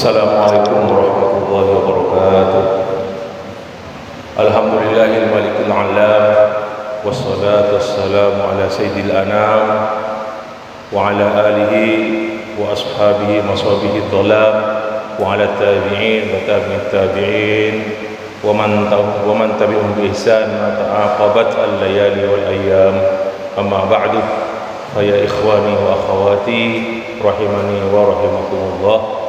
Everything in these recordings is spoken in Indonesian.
Assalamualaikum warahmatullahi wabarakatuh. Alhamdulillahil malikil alam, wassalatu wassalamu ala sayyidil anam wa ala alihi wa ashabihi mashabihi dhalam wa ala tabi'in wa tabi'in tabi'in wa man tabi'un bi ihsan ma ta'aqabat al-layali wal ayyam. Amma ba'du, fa ya ikhwani wa akhawati rahimani wa rahimakumullah.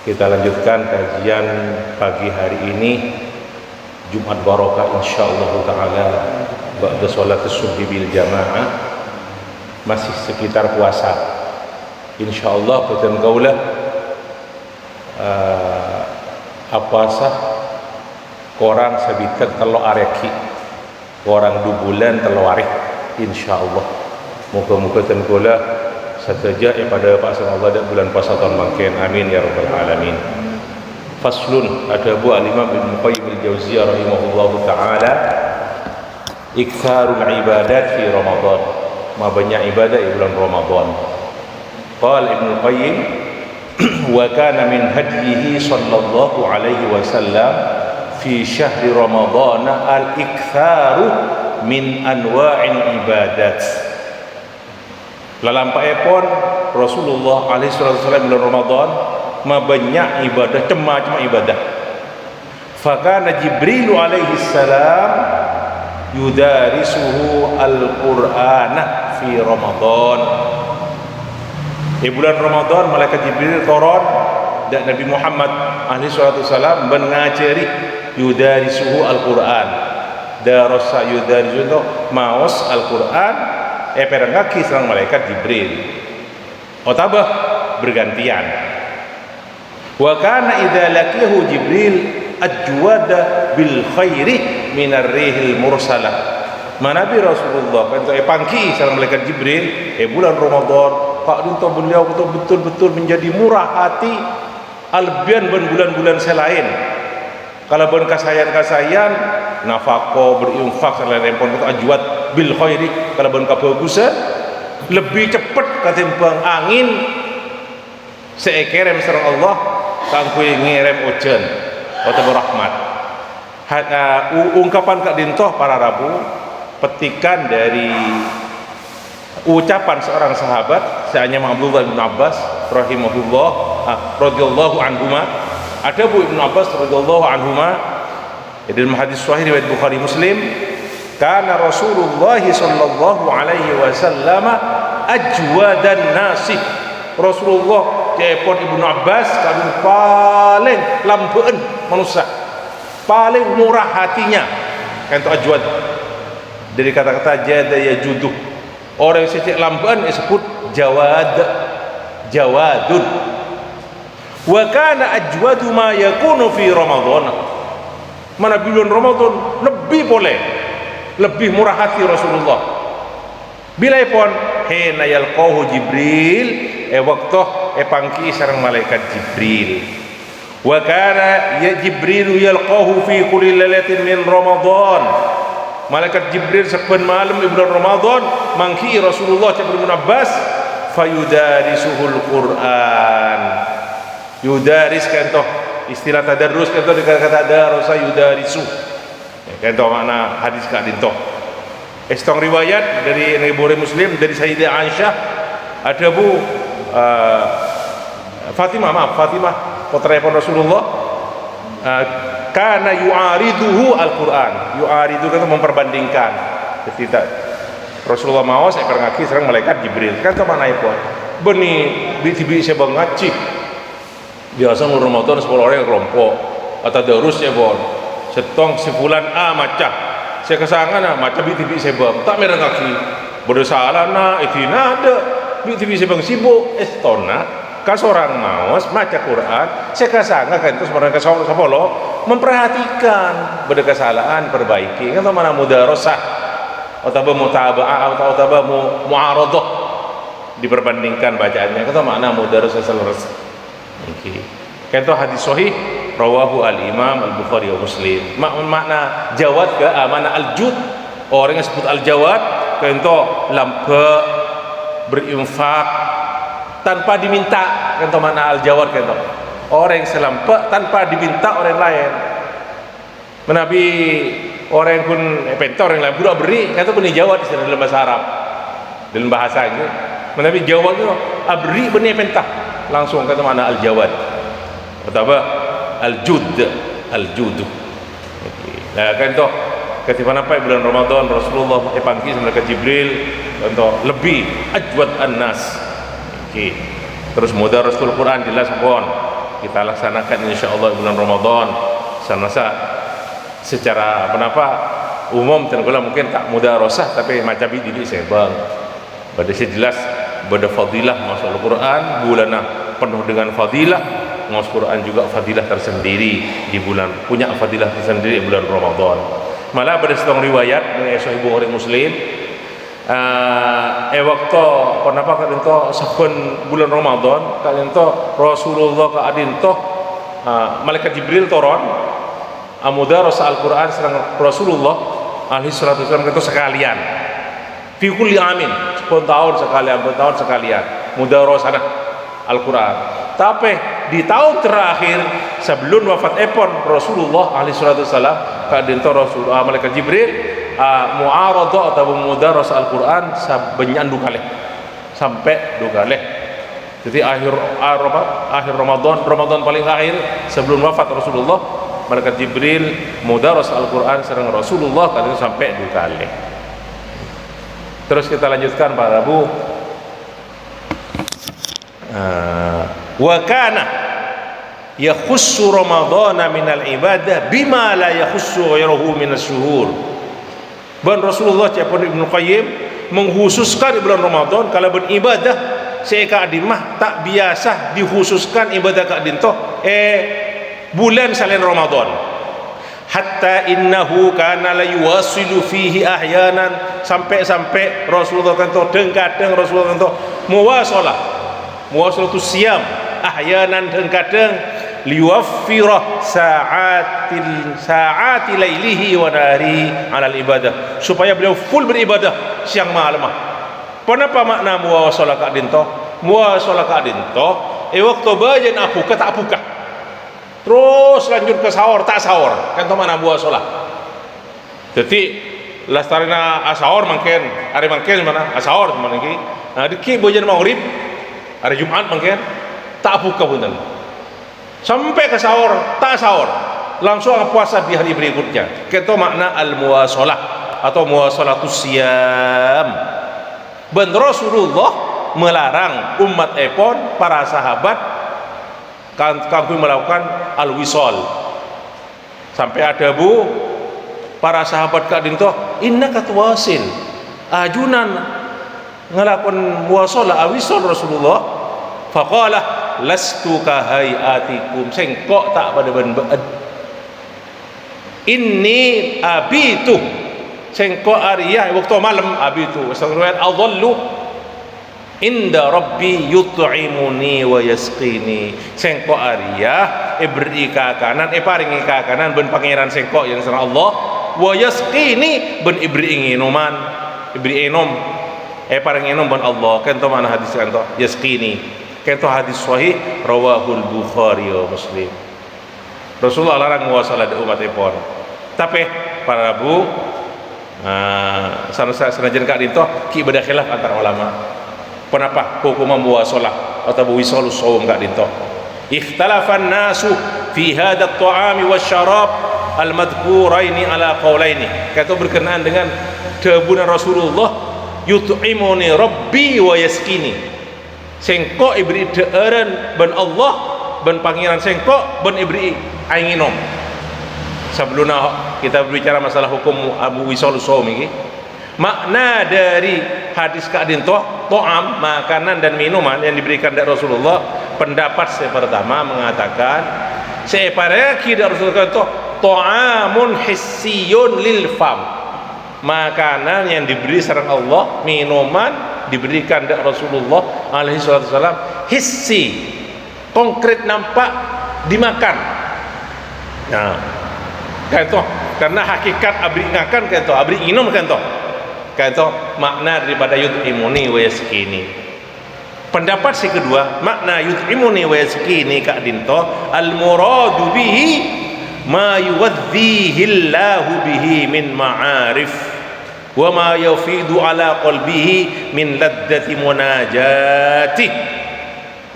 Kita lanjutkan kajian pagi hari ini, Jumat Barokah insyaallah taala ba'da salat subhi bil jamaah, masih sekitar puasa insyaallah. Betul kaulah puasa korang sabikat telo areki, korang 2 bulan telo arek insyaallah. Moga-moga tenggola saja pada Pak Allah dan bulan puasa tahun mangken, amin ya rabbal alamin. Faslun, ada Bu Al-Imam Ibnu Qayyim al-Jauziyah rahimahullahu taala, iktsarul ibadat fi Ramadan, banyak ibadah di bulan Ramadan. Qala Ibnu Qayyim, wa kana min hadyihi sallallahu alaihi wasallam fi syahri Ramadan al-iktsaru min anwa'il ibadat. Lalampai pun Rasulullah alaihi wasallam bulan Ramadan banyak ibadah, macam ibadah. Fakana Jibril alaihi salam yudarisuhu al-Qur'ana fi Ramadan. Di bulan Ramadan malaikat Jibril turun dan Nabi Muhammad alaihi wasallam mengajari yudarisuhu al-Qur'an. Darasa yudarisu itu maus al-Qur'an. Perangaki serang malaikat Jibril. Otabah bergantian. Wa kana idza laqiyahu Jibril ajwada bil khairi minar rihil mursalah. Manabi Rasulullah kan pangki serang malaikat Jibril bulan Ramadan, Pak dinto beliau betul-betul menjadi murah hati albian bulan-bulan selain. Kalau bon kasayan nafaqo berinfak selain empon itu ajwad bil khairi, kalau bon kabagusan lebih cepat ketimbang angin seekerem serang Allah kangkui ngerem ujan atau rahmat. Ungkapan kak dintoh para rabu petikan dari ucapan seorang sahabat seanya Abdullah bin Abbas rahimahullah radhiyallahu anhuma. Ada Bu Ibnu Abbas radhiyallahu anhuma dalam hadis sahih riwayat Bukhari Muslim, kana Rasulullah sallallahu alaihi wasallam ajwadan nasi. Rasulullah jepon Ibnu Abbas kami paling lambeun manusia, paling murah hatinya. Kan itu ajwad dari kata-kata jada yajudu. Orang yang secek lambeun disebut jawadun. Wa kana ajwadu ma yakunu fi Ramadan. Mana bulan Ramadan lebih boleh, lebih murah hati Rasulullah. Bila pun hina yalqahu Jibril waktu pangki sareng malaikat Jibril. Wa kana ya Jibril yalqahu fi kulli lailatin min Ramadan. Malaikat Jibril saben malam di bulan Ramadan mangki Rasulullah cak Ibnu Abbas fayudarisuhul Quran. Yudaris kan toh istilah tadarrus kan toh dikata darasa yudarisu kan toh makna hadis kak dintoh. Estong riwayat dari Bukhari Muslim dari Sayyidah Aisyah, ada Bu Fatimah putra Rasulullah, kana yu'ariduhu al-Quran. Yu'aridu kan memperbandingkan ketika Rasulullah mau saya perngaki serang malaikat Jibril kan toh mana pun beni biti sebang ngaci. Biasa bulan Ramadan 10 orang kelompok atau darus ya bon setong sebulan macah saya kesangan macah biti sebab tak merah kaki bersalah itina ada biti sebab sibuk estona kasorang maos maca Quran saya kesangan kan itu sebenarnya kasolo memperhatikan beda kesalahan perbaiki kan mana mudarasah atau mutaba'ah atau mu'aradah diperbandingkan bacaannya kan mana mudarasah selesai. Contoh hadis sahih rawahu al-Imam al-Bukhari wa Muslim. Makna jawad ke mana al-jud, orang yang sebut al-jawad contoh lampe berinfak tanpa diminta, kan mana al-jawad kan to. Orang yang selampak tanpa diminta orang lain. Menabi orang pun pentor orang lain budak beri kata benih jawad dalam bahasa Arab. Dalam bahasa itu menabi jawad itu abri benih pentah langsung kata mana al-jawad. Atau apa? Al-jud, al-judu. Nah kan to ketika nampai bulan Ramadan Rasulullah panggil mereka Jibril untuk lebih ajwad an-nas. Okey. Terus mudarrasul Quran jelas pun kita laksanakan insyaallah bulan Ramadan. Sanasa secara umum tentulah mungkin tak mudarasah tapi macam ini saya bang. Pada jelas pada fadilah masuk Al-Quran bulan penuh dengan fadilah, masuk Quran juga fadilah tersendiri di bulan punya fadilah tersendiri bulan Ramadan. Malah pada setengah riwayat mengenai sahih Bukhari Muslim waktu kalian to saben bulan Ramadan kalian to Rasulullah kalian to malaikat Jibril turun amudaras Al-Quran serang Rasulullah alaihi salatu wasallam itu sekalian fi kulli amin tahun sekalian mudarasah Al-Quran. Tapi di tahun terakhir sebelum wafat Rasulullah alaihi salatu wasallam kalian to Rasulullah malaikat Jibril mu'aradah atau mudarasah Al-Quran sebanyak 2 kali sampai 2 kali. Jadi akhir Ramadan paling akhir sebelum wafat Rasulullah malaikat Jibril mudarasah Al-Quran serang Rasulullah kali sampai 2 kali. Terus kita lanjutkan Pak Rabu. Wa kana yakhussu Ramadhana minal ibadah bima la yakhussu ghairuhu minas syuhur. Dan Rasulullah Ibn Qayyim mengkhususkan bulan Ramadan kalau beribadah seeka adimah tak biasa dikhususkan ibadah ka dinto bulan selain Ramadan. Hatta innahu kana la yuwasilu fihi ahyanan sampai Rasulullah kan to kadang Rasulullah kan to muwasalatu siyam ahyanan kadang liwaffira sa'ati lailihi wa nahari 'ala al-ibadah supaya beliau full beribadah siang malam. Kenapa makna muwasalah ka dinto? Muwasalah ka dinto waktu bayan apuka tak apuka. Terus lanjut ke sahur tak sahur. Kan to makna muwasalah. Jadi lastarina asahur mungkin hari mungkin mana asahur mana ki. Nah diki bayan maghrib hari Jumat mungkin tak apuka punten. Sampai ke sahur, tak sahur, langsung puasa di hari berikutnya. Itu makna al-muwasalah atau muwasalatus siyam. Ben Rasulullah melarang umat epon para sahabat kami melakukan al-wisal. Sampai ada para sahabat kadin to innaka tuwasil ajunan ngelakukan muwasalah awisal Rasulullah faqala lastu kahayatikum sengkok tak pada ben inni abitu sengkok ariyah waktu malam abitu riwayat adallu inda rabbi yut'imuni wa yasqini sengkok ariyah beri kakanan paringi kakanan ben pangeran sengkok yang sareng Allah wa yasqini ben ibri minuman ibri enom paringi enom ben Allah kan to mana hadis kan to yasqini. Itu hadis sahih rawahul Bukhari wa Muslim. Rasulullah larang muwasalah di umat ipon. Tapi para bu senajan kak dinto ki ibadah khilaf antara ulama. Kenapa hukum muwasalah atau wisalus saum kak dinto? Ikhtalafan nasu fi hadha at-ta'ami wasyarab al-madhkuraini ala qaulaini. Kata berkenaan dengan kebunan Rasulullah yut'imuni rabbi wa yaskini. Sengkok ibri deeren ben Allah ben pangeran sengkok ben ibri ainginom. Sebelum kita berbicara masalah hukum Abu Wisal Shaum ini, makna dari hadis kadin to'am makanan dan minuman yang diberikan dari Rasulullah, pendapat saya pertama mengatakan separeki dari Rasulullah itu to'amun hissiyun lil fam, makanan yang diberi sareng Allah, minuman diberikan dari Rasulullah alaihi wasallam hissi, konkret nampak dimakan. Nah, kan itu karena hakikat abri ngakan kan itu abri minum kan itu makna daripada yut'imuni wa yaskini. Pendapat si kedua, makna yut'imuni wa yaskini Kak Dinto, al muradu bihi ma yuwadhihi Allahu bihi min ma'arif wa ma yafidu ala qalbihi min laddati munajati.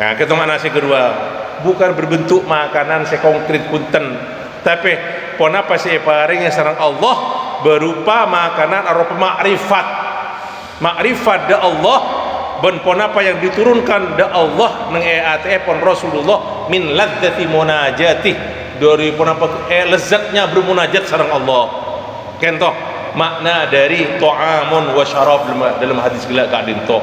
Nah, itu makna si kedua. Bukan berbentuk makanan si konkret punten, tapi ponapa si paring sareng Allah berupa makanan arupa makrifat. Makrifat da Allah ben ponapa yang diturunkan da Allah nang pon Rasulullah min ladzati munajati, dari ponapa lezatnya bermunajat sareng Allah. Kentoh makna dari ta'amun wa syarab dalam hadis gila Kak Dinto.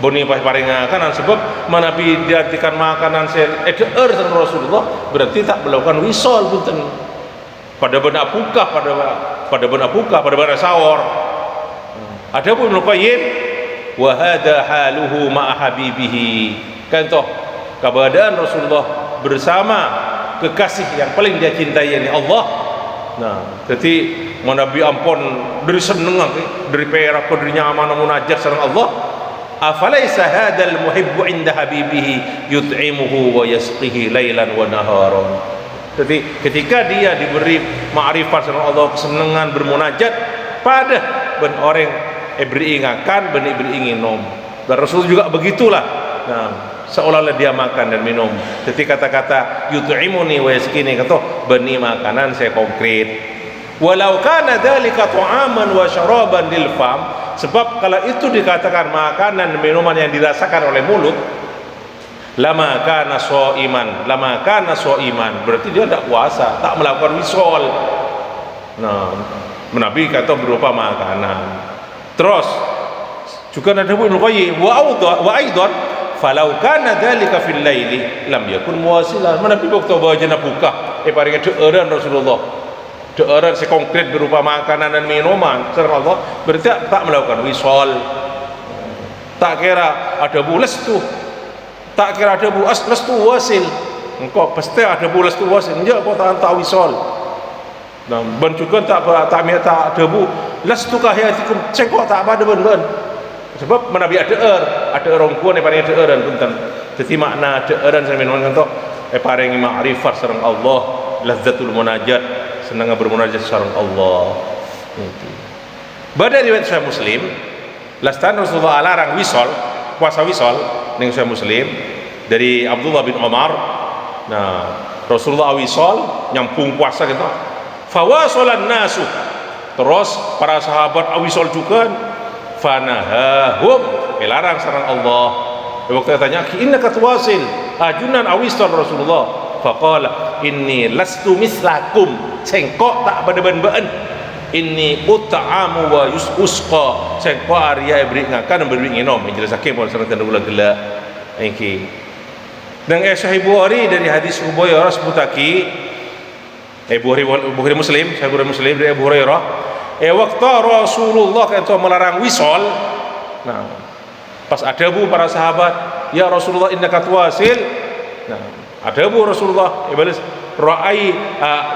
Boni pas paringakan sebab manabi diartikan makanan edeer sareng Rasulullah berarti tak melakukan wisol punten. Pada benda apukah pada benda apukah pada benda sawor. Ada pun Qayyim wa hada haluhu ma'a habibihi, kan toh keberadaan Rasulullah bersama kekasih yang paling dia cintai ini Allah. Nah, jadi Nabi ampun dari seneng dari perak dirinya amanah munajat sareng Allah. Afalaisa hadal muhibbu inda habibihi yut'imuhu wa yasqihi lailan wa naharan. Jadi ketika dia diberi ma'rifat sareng Allah, kesenangan bermunajat pada ben orang beringakan benih beringinom, dan Rasul juga begitulah. Nah, seolah-olah dia makan dan minum. Jadi kata-kata yut'imuni wa yaskini kata benih makanan saya konkret. Walau kana dzalika ta'aman wa syaraban lil fam, sebab kalau itu dikatakan makanan dan minuman yang dirasakan oleh mulut, lama kana shaiman, berarti dia tidak puasa, tak melakukan wisol. Nah, Nabi kata berupa makanan. Terus juga ada Ibnu Qayyim wa aidan falau kana dzalika fil laili lam yakun muwasilan. Nabi waktu bawa jenah buka paring deueuran Rasulullah, deueuran konkret berupa makanan dan minuman sareng Allah, berarti tak melakukan wisol. Tak kira ada bulas tu, tak kira ada bulas tu wasil, engkau pasti ada bulas tu wasil, enggak kau tak wisol. Nah, ban juga tak debu lastu kahiyatikum cengkok tak pada ben sebab Nabi ada orang kuat yang paling ada dan punten. Jadi makna deueuran sampeyan ngantos paringi ma'rifat sareng Allah, lazzatul munajat, senang bermunajat sareng Allah. Pada riwayat Sahih Muslim, lastan Rasulullah alarang wisol, puasa wisol ning Sahih Muslim dari Abdullah bin Umar. Nah, Rasulullah wisol nyampung puasa gitu. Fawasolan nasu, terus para sahabat awisol juga fanahahum, larang sareng Allah. Waktu tanya innaka tuwasil ajunan awisol Rasulullah, faqala inni lastu mislakum, cengkok tak pada ben-ben, inni ut'amu wa yusqa, cengkok arya beri ngakan beri nginom, menjelasake pun sareng tanda ulang gelak iki. Dan Sahih Bukhari dari hadis Hubairah sebutaki Bukhari Muslim, Sahih Bukhari Muslim dari Abu Hurairah, waktu Rasulullah itu melarang wisol. Nah, pas ada para sahabat, ya Rasulullah innaka tuwasil. Nah, ada Rasulullah balas ra'ai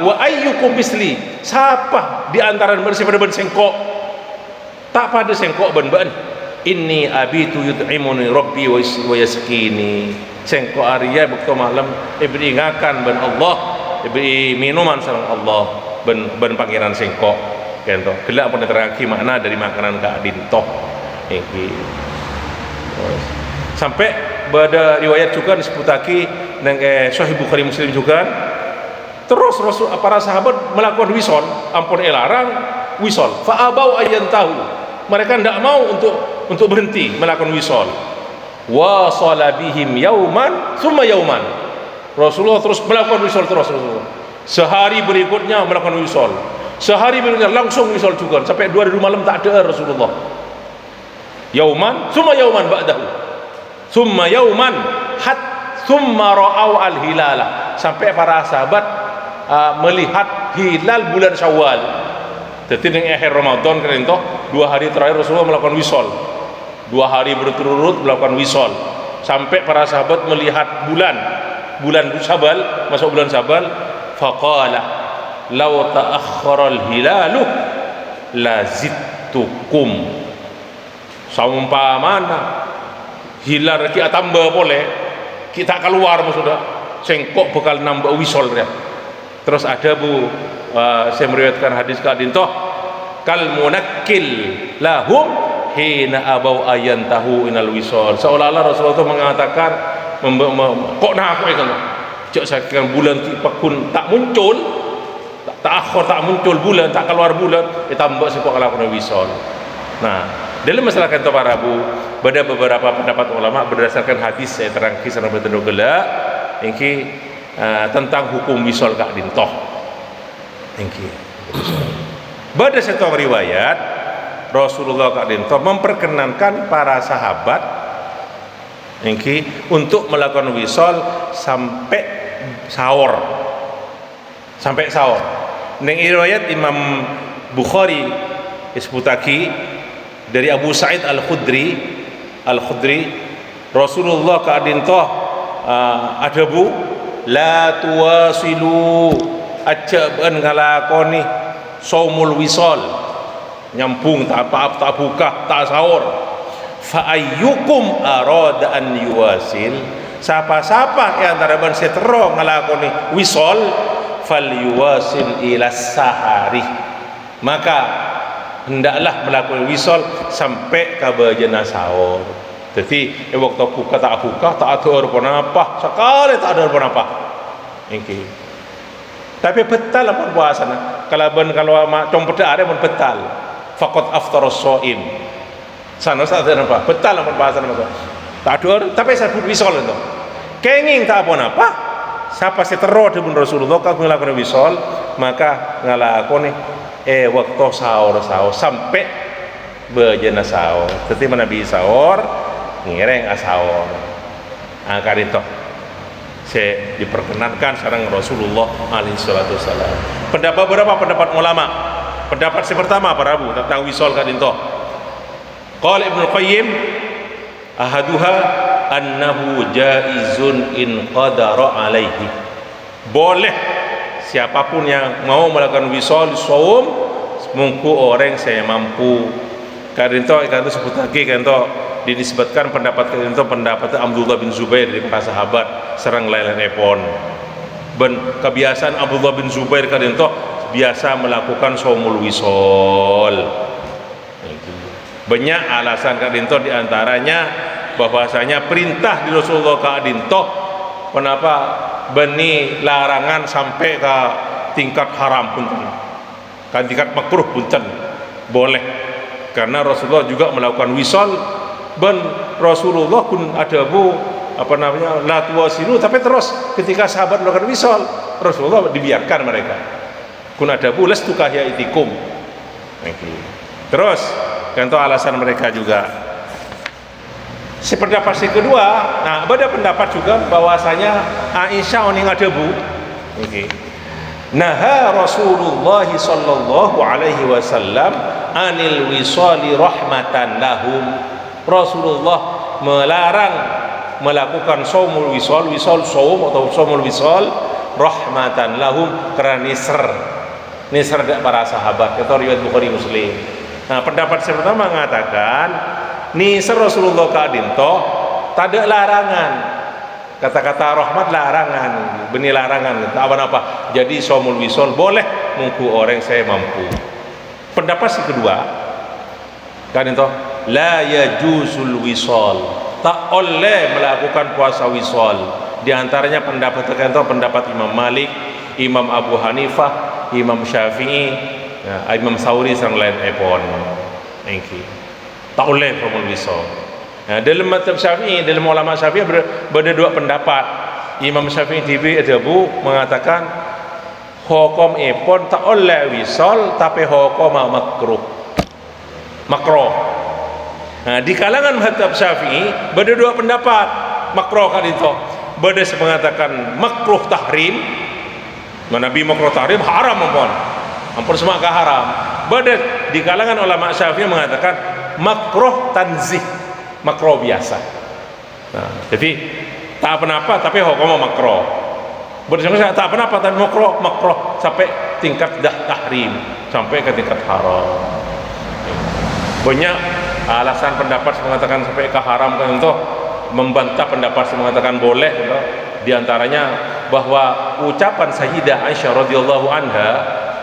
wa ayyukum misli, siapa di antara bersih pada ben sengkok tak pada sengkok ben-ben, inni abitu yut'imuni rabbi wa yaskini, sengkok arya waktu malam beringakan ben Allah, beri minuman sareng Allah, ben pangeran sengkok kento gelak pun terangki makna dari makanan Kak Dinto iki. Sampai pada riwayat juga disebutaki nang Sahih Bukhari Muslim juga, terus Rasul para sahabat melakukan wisol, ampun larang wisol, fa abau tahu, mereka tidak mau untuk berhenti melakukan wisol. Wa salabihim yauman summa yauman, Rasulullah terus melakukan wisol terus. Rasulullah sehari berikutnya melakukan wisol, sehari berikutnya langsung wisol juga sampai 2 hari malam tak ada Rasulullah. Yauman summa yauman ba'dahu summa yauman summa ra'au al-hilala, sampai para sahabat melihat hilal bulan Syawal. Jadi di akhir Ramadan keren toh 2 hari terakhir Rasulullah melakukan wisol, 2 hari berturut-turut melakukan wisol, sampai para sahabat melihat bulan Syawal, masuk bulan Syawal, faqala law ta'akhkhara al-hilalu lazittukum, saumpamana hilar kita tambah boleh, kita keluar sudah sengkok bekal nambah wisol dia. Terus ada saya meriwayatkan hadis Kak Dintoh, kal munakkil lahum hina abau ayan tahu inal wisol. Seolah-olah Rasulullah itu mengatakan kok nak aku kan cak saking bulan pakun tak muncul, tak akhir tak muncul bulan, tak keluar bulan, ditambah sepok lakukan wisol. Nah, dalam masalah kanto para bu, ada beberapa pendapat ulama berdasarkan hadis saya terangkan sana bertemu gelak, ini tentang hukum wisol Kak Dintoh. Ini. Pada satu riwayat Rasulullah Kak Dintoh memperkenankan para sahabat ini untuk melakukan wisol sampai sahur. Sampai sahur. Neng riwayat Imam Bukhari isbutaki dari Abu Sa'id Al-Khudri Rasulullah Ka'adintoh adabu la tuwasilu ajaban ngalakoni saumul wisol nyambung tak apa tak buka tak sahur fa ayyukum arada an yuwasil siapa-siapa yang antara ban setero ngalakoni wisol fal yuwasil ila sahari maka hendaklah melakukan wisol sampai ke bejana sahur. Jadi waktu buka tak ada apa sekali tak ada apa. Ini. Tapi betal apa puasana. Kalau compeda ada pun betal. Faqat aftarus shaim. Sana tak ada apa. Betal apa puasana maksud. Tak ada tapi saya pun wisol itu. Kenging tak apa. Siapa setero dengan Rasulullah kalau melakukan wisol maka ngalakoni waktu sahur sampai bejana sahur. Jadi Nabi sahur ngireng sahur. Angkat itu saya diperkenankan sareng Rasulullah alaihi salatu wasallam. Beberapa pendapat ulama. Pendapat yang pertama para abu tentang wisol kadinto. Qala Ibnu Qayyim ahaduha annahu jaizun in qadara alaihi. Boleh siapapun yang mau melakukan wisol saum mungku orang saya mampu. Karena itu sebut lagi karena dinisbatkan pendapat itu pendapat Abdullah bin Zubair dari para sahabat serang lain epon. Ben kebiasaan Abdullah bin Zubair karena itu biasa melakukan saumul wisol. Banyak alasan karena itu diantaranya bahwasanya perintah di Rasulullah kadinto kenapa beni larangan sampai ke tingkat haram pun kan tingkat makruh pun boleh karena Rasulullah juga melakukan wisol ben Rasulullah pun ada la tuwasilu tapi terus ketika sahabat melakukan wisol Rasulullah dibiarkan mereka kun ada lastu kahyaitikum terus kan itu alasan mereka juga. Pendapat si kedua, nah ada pendapat juga bahwasanya Aisyah oning adebu. Okay. Naha Rasulullah sallallahu alaihi wasallam anil wisali rahmatan lahum. Rasulullah melarang melakukan saumul wisal saum atau saumul wisal rahmatan lahum karena nisr para sahabat. Itu riwayat Bukhari Muslim. Nah, pendapat yang pertama mengatakan nisr Rasulullah kadinto tak ada larangan. Kata-kata rahmat larangan, benih larangan, tak apa-apa. Jadi saumul wisal boleh mungku orang saya mampu. Pendapat si kedua kadinto la yajuzul wisal, tak oleh melakukan puasa wisal. Di antaranya pendapat tertentu pendapat Imam Malik, Imam Abu Hanifah, Imam Syafi'i, Imam Sauri sang lain epon. Tak oleh saumul wisal. Nah, dalam mazhab Syafi'i, dalam ulama Syafi'i ada dua pendapat. Imam Syafi'i TV mengatakan hukum epon tak oleh wisal tapi hukum makruh. Nah, di kalangan mazhab Syafi'i ada dua pendapat makruh kan itu. Ada yang mengatakan makruh tahrim. Nabi makruh tahrim haram ampun semua haram. Ada di kalangan ulama Syafi'i mengatakan makruh tanzih, makruh biasa. Nah, jadi tak apa-apa tapi hukum makruh. Bersama tak apa-apa tapi makruh sampai tingkat tahrim, sampai ke tingkat haram. Banyak alasan pendapat mengatakan sampai ke haram kan itu membantah pendapat yang mengatakan boleh, di antaranya bahwa ucapan Sayyidah Aisyah radhiyallahu anha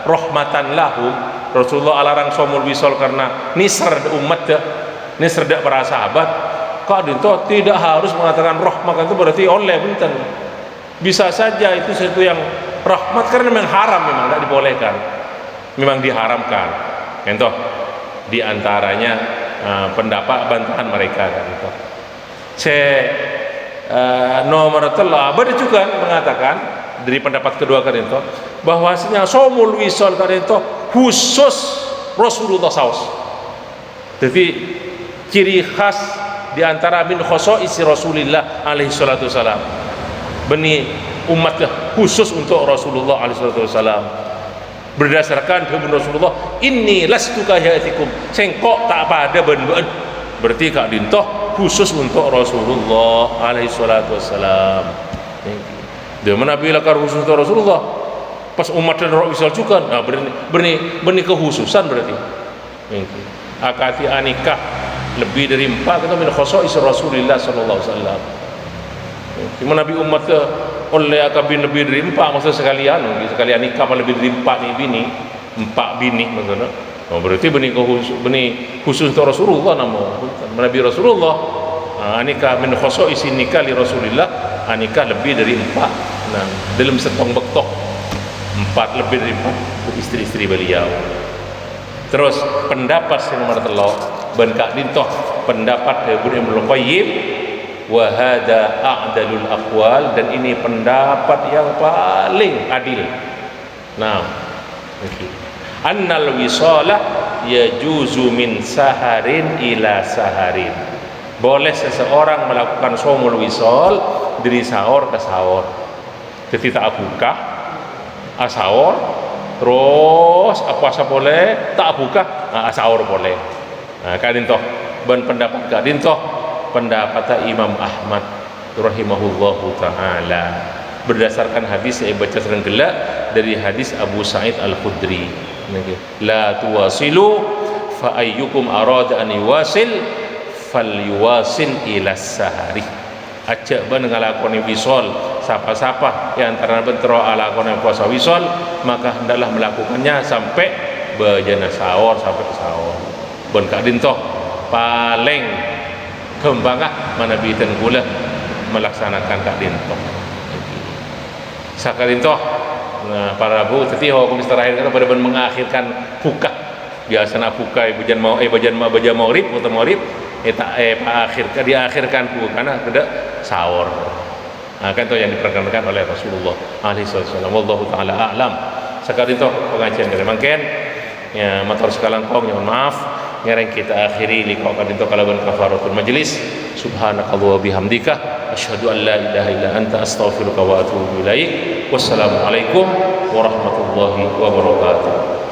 rahmatan lahum, Rasulullah alarang somul wisol karena nisr umat, nisr para sahabat. Kadin toh tidak harus mengatakan rahmat itu berarti oleh, benten. Bisa saja itu sesuatu yang rahmat karena memang haram, memang tidak dibolehkan, memang diharamkan. Contoh di antaranya pendapat bantahan mereka kan itu. Nomor telah ada juga mengatakan dari pendapat kedua kan itu bahwasanya somul wisol kan itu khusus Rasulullah SAW. Jadi ciri khas di antara min khosoisi Rasulillah alaihi salatu wasalam. Beni umat khusus untuk Rasulullah alaihi salatu wasalam. Berdasarkan firman Rasulullah, inni lastu kahayatikum, sengkok tak pada ben-ben, berarti kak dintoh khusus untuk Rasulullah alaihi salatu wassalam. Dia mana bila khusus untuk Rasulullah pas umat dan roh wisal juga, nah berni kekhususan berarti. Akati anikah lebih dari 4 kita min khosais Rasulullah sallallahu alaihi wasallam. Cuma Nabi umat ke oleh akabin lebih dari 4 maksud sekalian nikah lebih dari 4 nih bini, 4 bini maksudnya. Oh, berarti benih khusus untuk Rasulullah nama Nabi Rasulullah. Nikah min khosais nikah li Rasulillah, nikah lebih dari 4. Nah, dalam setong bektok 4 lebih dari 4 istri-istri beliau. Terus pendapat yang nomor telo ben kak dintoh pendapat Ibnu Qayyim wa hada a'dalul aqwal, dan ini pendapat yang paling adil. Nah, annal wisalah yajuzu min saharin ila saharin, boleh seseorang melakukan somul wisal dari sahur ke sahur. Ketika buka sahur terus puasa boleh, tak buka sahur boleh. Nah, kadin toh ben pendapat kadin toh pendapat Imam Ahmad rahimahullahu taala berdasarkan hadis yang baca sering gelak dari hadis Abu Sa'id Al-Khudri, la tuwasilu fa ayyukum arada an yuwasil falyuwasil ila sahari. Acak ben ngalakoni wisol siapa-siapa yang antara bentro alakoni puasa wisol, maka hendaklah melakukannya sampai bejana sahur, sampai ke sahur. Ben kadin toh paling kembangah mana bitan gula melaksanakan kadin toh. Sakadin toh para bu tetiho kumis terakhir kan pada mengakhirkan buka. Biasanya buka bajan maurib atau maurib diakhirkan buka karena tidak sahur. Kan itu yang diperkenalkan oleh Rasulullah alaihi wasallam. Wallahu taala a'lam. Sakadin toh pengajian dari mangken ya matur sekalian kong mohon maaf ngareng kita akhiri liqa kadinto kalaban kafaratul majlis. Subhanakallah wa bihamdika asyhadu an la ilaha illa anta astaghfiruka wa atubu ilaik. Wassalamualaikum warahmatullahi wabarakatuh.